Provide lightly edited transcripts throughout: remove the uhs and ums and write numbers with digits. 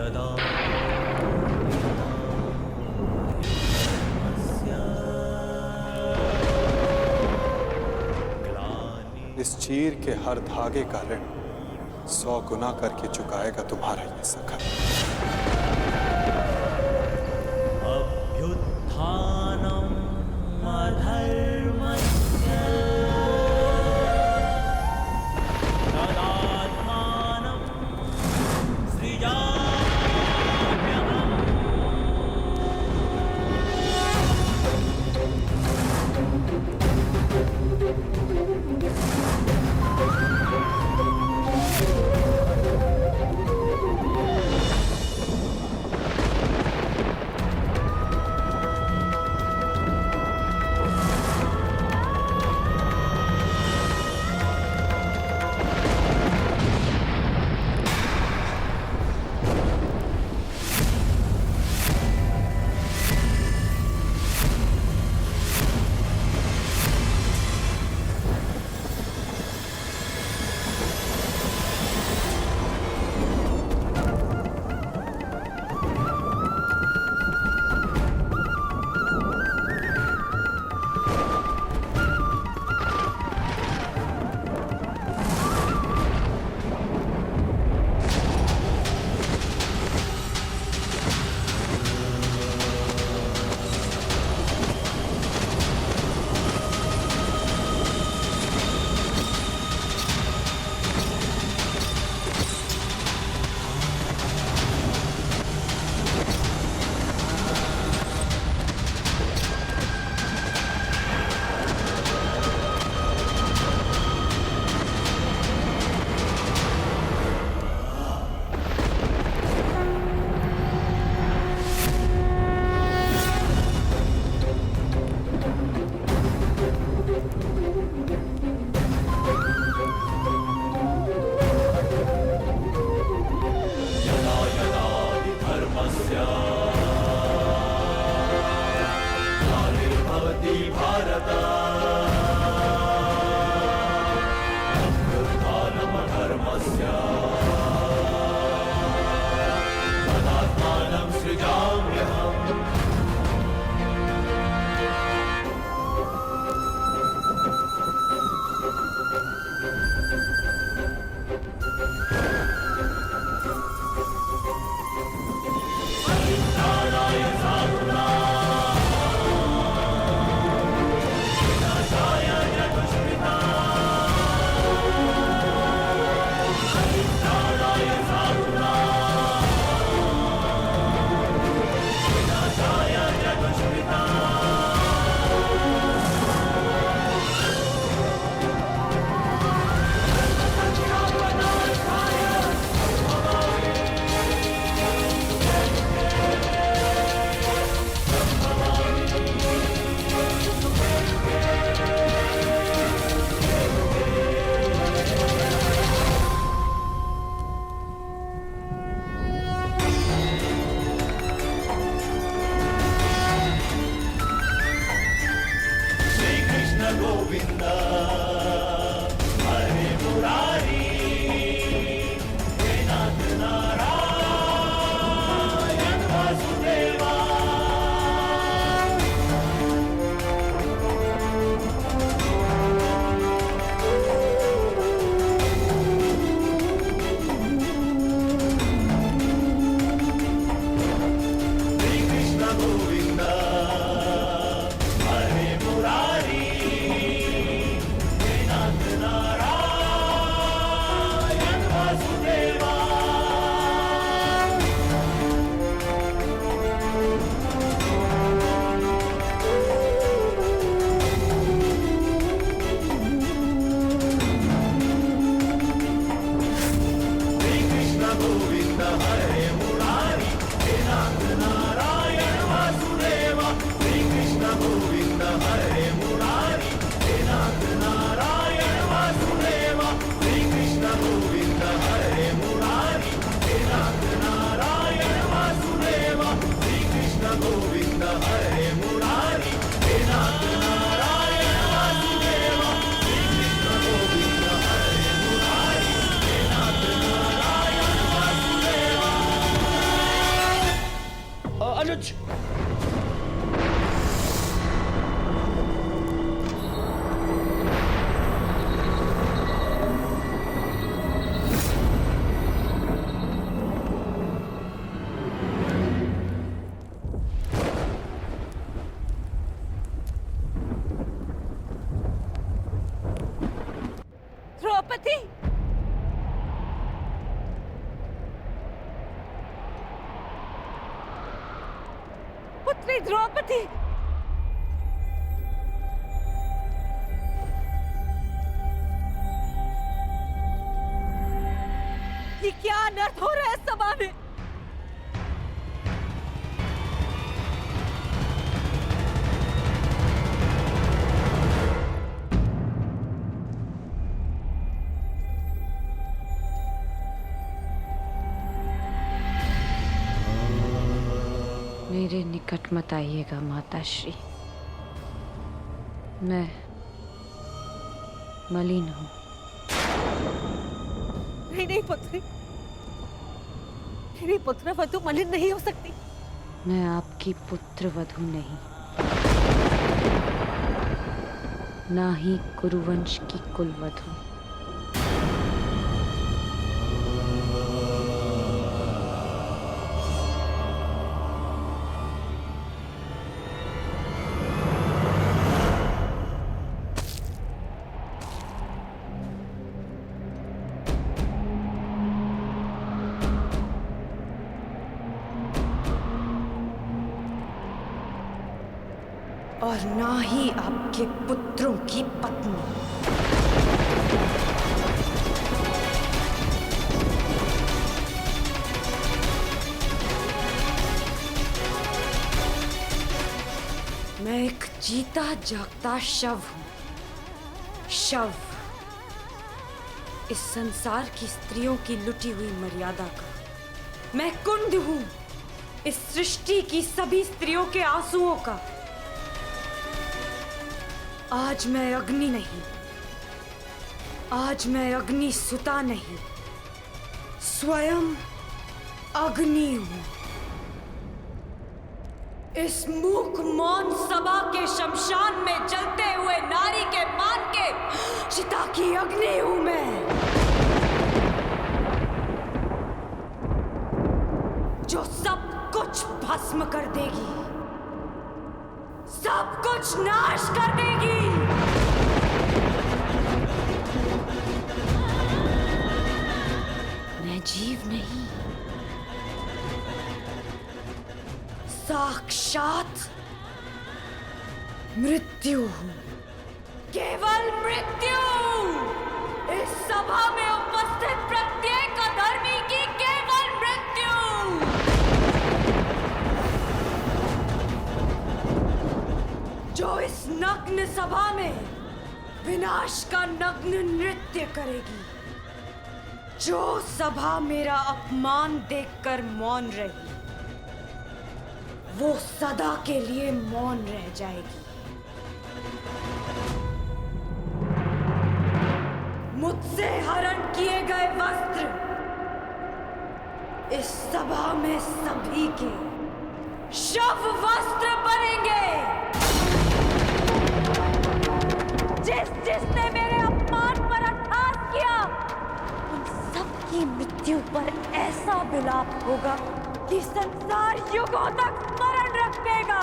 यदा इस चीर के हर धागे का ऋण 100 गुना करके चुकाएगा तुम्हारा ये सखा। अभ्युत्थानम् अधर्मस्य तदात्मानं सृजाम्यहम्। नीच। द्रौपदी, पुत्री द्रौपदी, ये क्या अनर्थ हो रहा है सभा में? मेरे निकट मत आइएगा माताश्री। मैं मलिन हूँ। नहीं नहीं पुत्री, मेरी पुत्र वधु मलिन नहीं हो सकती। मैं आपकी पुत्र वधु नहीं, ना ही कुरुवंश की कुलवधु। और ना ही आपके पुत्रों की पत्नी। मैं एक जीता जागता शव हूं। शव, इस संसार की स्त्रियों की लुटी हुई मर्यादा का। मैं कुंड हूं, इस सृष्टि की सभी स्त्रियों के आंसुओं का। आज मैं अग्नि नहीं, आज मैं अग्नि सुता नहीं, स्वयं अग्नि हूं। इस मूक मौन सभा के शमशान में जलते हुए नारी के मान के चिता की अग्नि हूं मैं, जो सब कुछ भस्म कर देगी, सब कुछ नाश कर देगी। मैं जीव नहीं, साक्षात मृत्यु हूं, केवल मृत्यु। इस सभा में उपस्थित प्रत्येक अधर्मी की केवल मृत्यु। जो इस नग्न सभा में विनाश का नग्न नृत्य करेगी, जो सभा मेरा अपमान देखकर मौन रही, वो सदा के लिए मौन रह जाएगी। मुझसे हरण किए गए वस्त्र इस सभा में सभी के शव वस्त्र बनेंगे। जिसने मेरे अपमान पर अट्टहास किया, उन सबकी मृत्यु पर ऐसा विलाप होगा कि संसार युगों तक स्मरण रखेगा।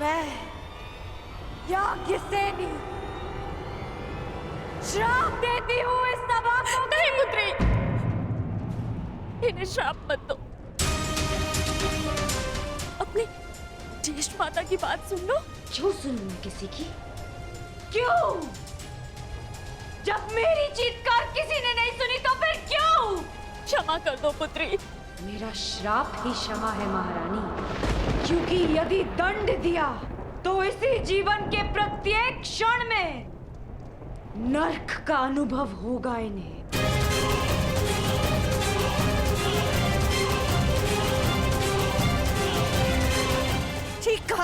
मैं याज्ञसेनी श्राप देती हूँ इस सभा को। नहीं पुत्री, इन्हें श्राप मत दो। अपनी ज्येष्ठ माता की बात सुन लो। क्यों सुनूं मैं किसी की? क्यों? जब मेरी चीत्कार किसी ने नहीं सुनी तो फिर क्यों? क्षमा कर दो पुत्री। मेरा श्राप ही क्षमा है महारानी, क्योंकि यदि दंड दिया तो इसी जीवन के प्रत्येक क्षण में नर्क का अनुभव होगा इन्हें।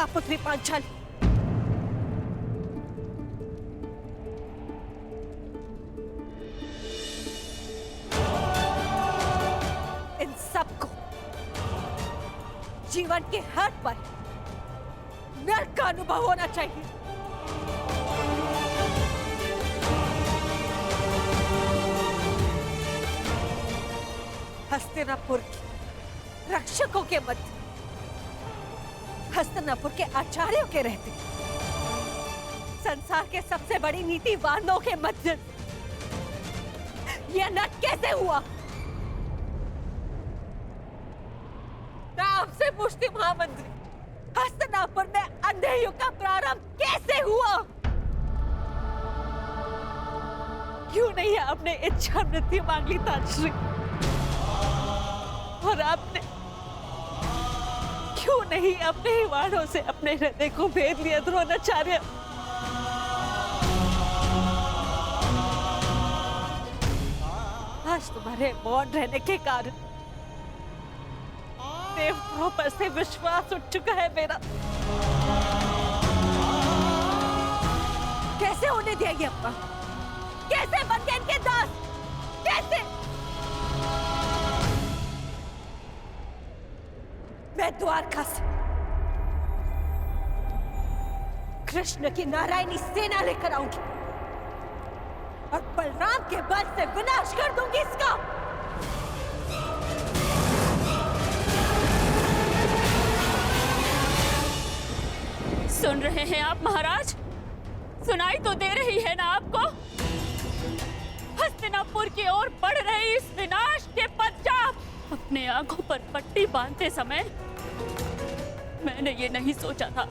हाँ पुत्री पांचाली, इन सबको जीवन के हर पल नर्क का अनुभव होना चाहिए। हस्तिनापुर के रक्षकों के मध्य, हस्तिनापुर के आचार्यों के रहते, संसार के सबसे बड़ी नीतिवानों के मध्य यह नर्क कैसे हुआ? मैं आपसे पूछती महामंत्री, हस्तिनापुर में अंधे युग का प्रारंभ कैसे हुआ? क्यों नहीं आपने इच्छा मृत्यु मांग ली ताजश्री? और आपने क्यों नहीं अपने ही वाणों से अपने हृदय को भेद लिया द्रोणाचार्य? आज तुम्हारे मौन रहने के कारण देवताओं पर से विश्वास उठ चुका है मेरा। कैसे होने दिया ये अपना? कैसे बन गए इनके दास? कैसे? मैं द्वारका से कृष्ण की नारायणी सेना लेकर आऊंगी और बलराम के बल से विनाश कर दूंगी इसका। सुन रहे हैं आप महाराज? सुनाई तो दे रही है ना आपको? हस्तिनापुर की ओर बढ़ रहे इस विनाश के पश्चात अपने आंखों पर पट्टी बांधते समय मैंने ये नहीं सोचा था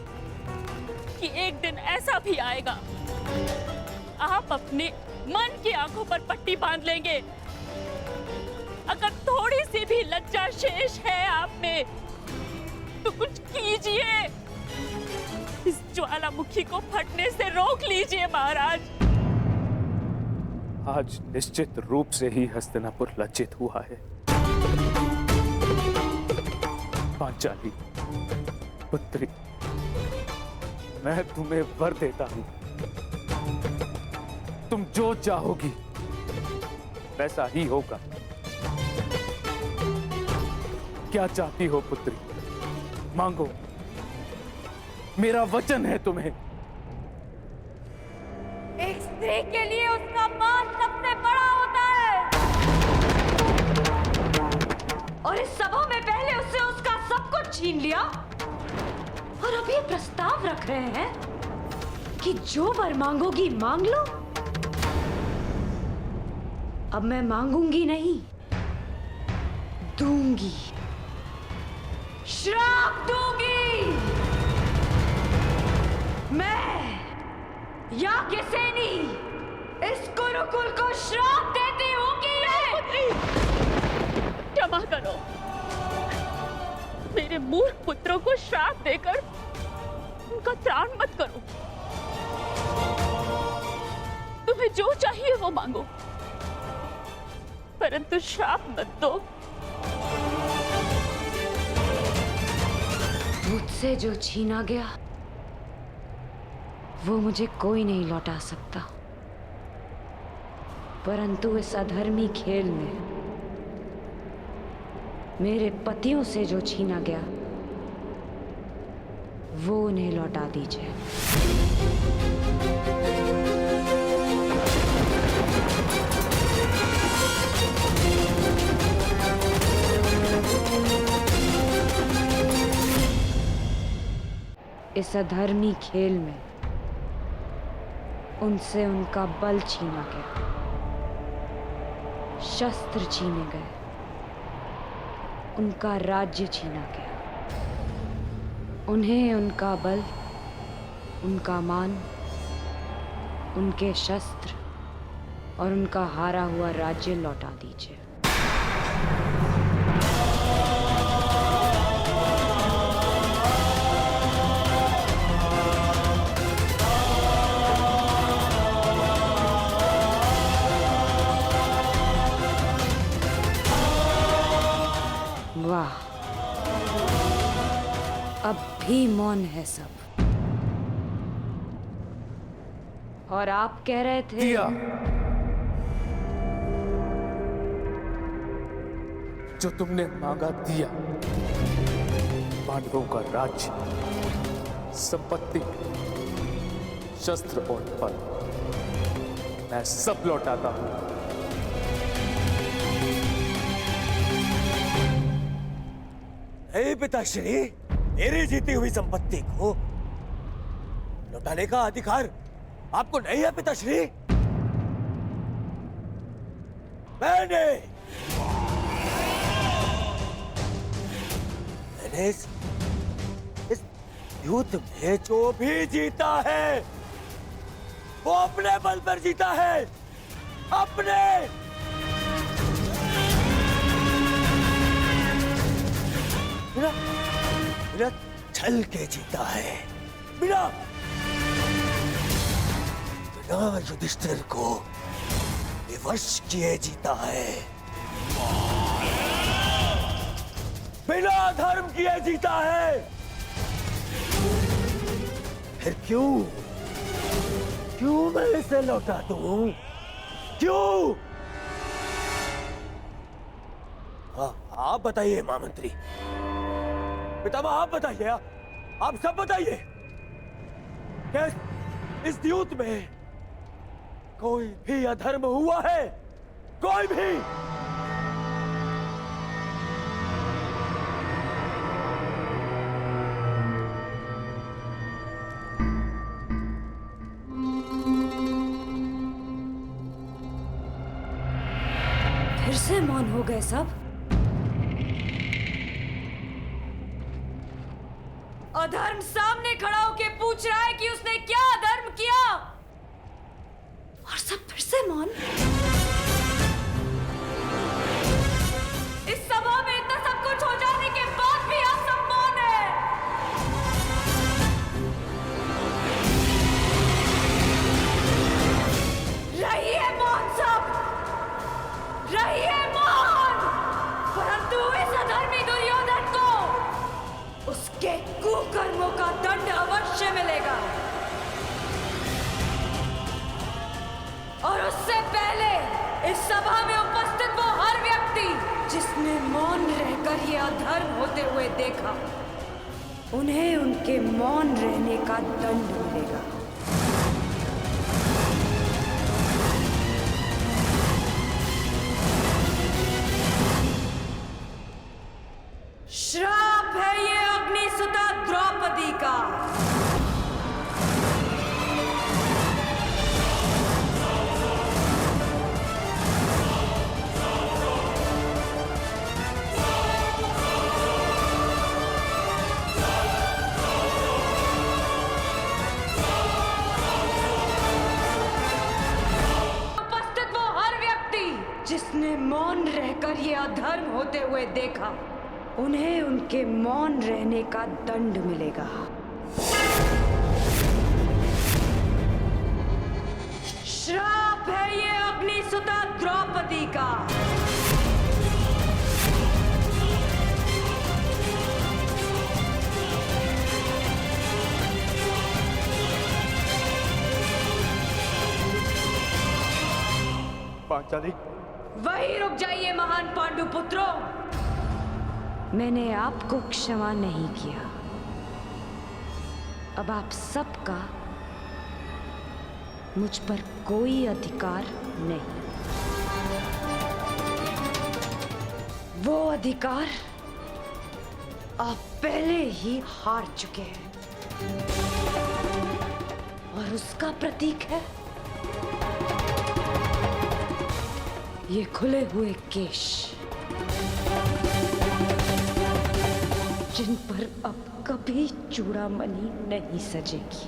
कि एक दिन ऐसा भी आएगा आप अपने मन की आंखों पर पट्टी बांध लेंगे। अगर थोड़ी सी भी लज्जा शेष है आप में तो कुछ कीजिए, इस ज्वालामुखी को फटने से रोक लीजिए महाराज। आज निश्चित रूप से ही हस्तिनापुर लज्जित हुआ है। पांचाली पुत्री, मैं तुम्हें वर देता हूं, तुम जो चाहोगी वैसा ही होगा। क्या चाहती हो पुत्री? मांगो, मेरा वचन है तुम्हें। एक स्त्री के लिए उसका मान सबसे बड़ा होता है और इस सभा में पहले उससे उसका सब कुछ छीन लिया और अब ये प्रस्ताव रख रहे हैं कि जो वर मांगोगी मांग लो। अब मैं मांगूंगी नहीं, दूंगी, श्राप दूंगी। मैं याज्ञसेनी इस गुरुकुल को श्राप देती हूँ कि क्षमा करो, मेरे मूर्ख पुत्रों को श्राप देकर उनका त्राण मत करो। तुम्हें जो चाहिए वो मांगो, परंतु श्राप मत दो। मुझसे जो छीना गया वो मुझे कोई नहीं लौटा सकता, परंतु इस अधर्मी खेल में मेरे पतियों से जो छीना गया वो उन्हें लौटा दीजिए। इस अधर्मी खेल में उनसे उनका बल छीना गया, शस्त्र छीने गए, उनका राज्य छीना गया। उन्हें उनका बल, उनका मान, उनके शस्त्र और उनका हारा हुआ राज्य लौटा दीजिए। वाह, अब भी मौन है सब। और आप कह रहे थे दिया जो तुमने मांगा दिया, पांडवों का राज्य, संपत्ति, शस्त्र और बल, मैं सब लौटाता हूं। हे पिताश्री, मेरी जीती हुई संपत्ति को लौटाने का अधिकार आपको नहीं है पिताश्री। मैंने इस युद्ध में जो भी जीता है वो अपने बल पर जीता है, अपने। बिना छल के जीता है, बिना युधिष्ठिर को विवश किए जीता है, बिना धर्म किए जीता है। फिर क्यों मैं इसे लौटा दूं? क्यों? आप बताइए महामंत्री, पितामह आप बताइए, आप सब बताइए, क्या इस युद्ध में कोई भी अधर्म हुआ है? कोई भी? फिर से मौन हो गए सब। अधर्म सामने खड़ा होके पूछ रहा है कि उसने क्या अधर्म किया, और सब फिर से मौन। इस सभा में इतना सब कुछ हो जाने के बाद भी आप सब मौन है। रहिए मौन सब, रहिए मौन। परंतु इस अधर्मी दुर्योधन को उसके कुकर्मों का दंड अवश्य मिलेगा, और उससे पहले इस सभा में उपस्थित वो हर व्यक्ति जिसने मौन रहकर ये अधर्म होते हुए देखा, उन्हें उनके मौन रहने का दंड मिलेगा। श्राप है ये अग्निसुता द्रौपदी का। उपस्थित वो हर व्यक्ति जिसने मौन रहकर ये अधर्म होते हुए देखा, उन्हें उनके मौन रहने का दंड मिलेगा। श्राप है ये अग्निसुता द्रौपदी का। पांचाली, वहीं रुक जाइए महान पांडु पुत्रों। मैंने आपको क्षमा नहीं किया, अब आप सबका मुझ पर कोई अधिकार नहीं। वो अधिकार आप पहले ही हार चुके हैं, और उसका प्रतीक है ये खुले हुए केश, जिन पर अब कभी चूड़ामणि नहीं सजेगी।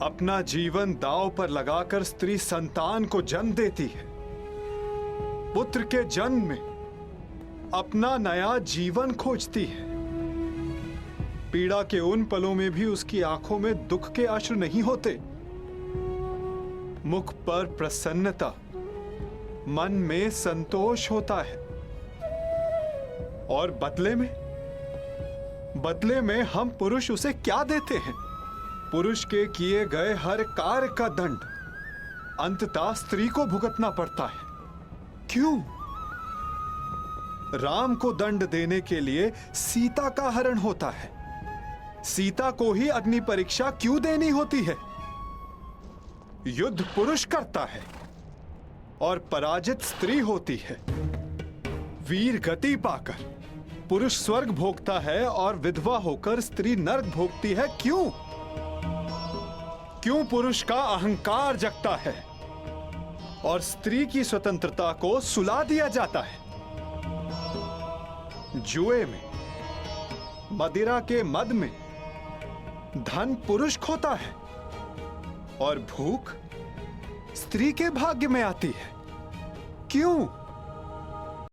अपना जीवन दांव पर लगाकर स्त्री संतान को जन्म देती है, पुत्र के जन्म में अपना नया जीवन खोजती है। पीड़ा के उन पलों में भी उसकी आंखों में दुख के अश्रु नहीं होते। मुख पर प्रसन्नता, मन में संतोष होता है। और बदले में हम पुरुष उसे क्या देते हैं? पुरुष के किए गए हर कार्य का दंड अंततः स्त्री को भुगतना पड़ता है। क्यों? राम को दंड देने के लिए सीता का हरण होता है। सीता को ही अग्नि परीक्षा क्यों देनी होती है? युद्ध पुरुष करता है और पराजित स्त्री होती है। वीर गति पाकर पुरुष स्वर्ग भोगता है और विधवा होकर स्त्री नरक भोगती है। क्यों पुरुष का अहंकार जगता है और स्त्री की स्वतंत्रता को सुला दिया जाता है? जुए में, मदिरा के मद में धन पुरुष खोता है और भूख स्त्री के भाग्य में आती है। क्यों?